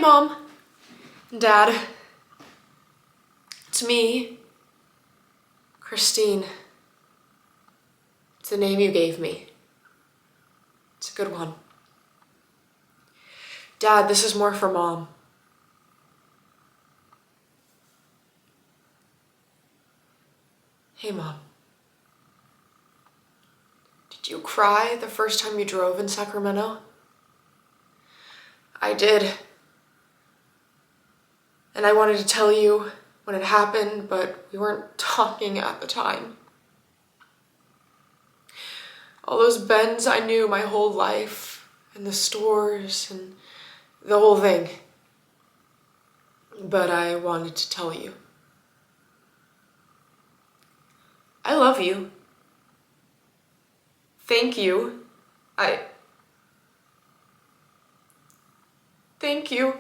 Mom, Dad, it's me, Christine. It's the name you gave me. It's a good one. Dad, this is more for Mom. Hey, Mom. Did you cry the first time you drove in Sacramento? I did. And I wanted to tell you when it happened, but we weren't talking at the time. All those bends I knew my whole life, and the stores, and the whole thing. But I wanted to tell you. I love you. Thank you. Thank you.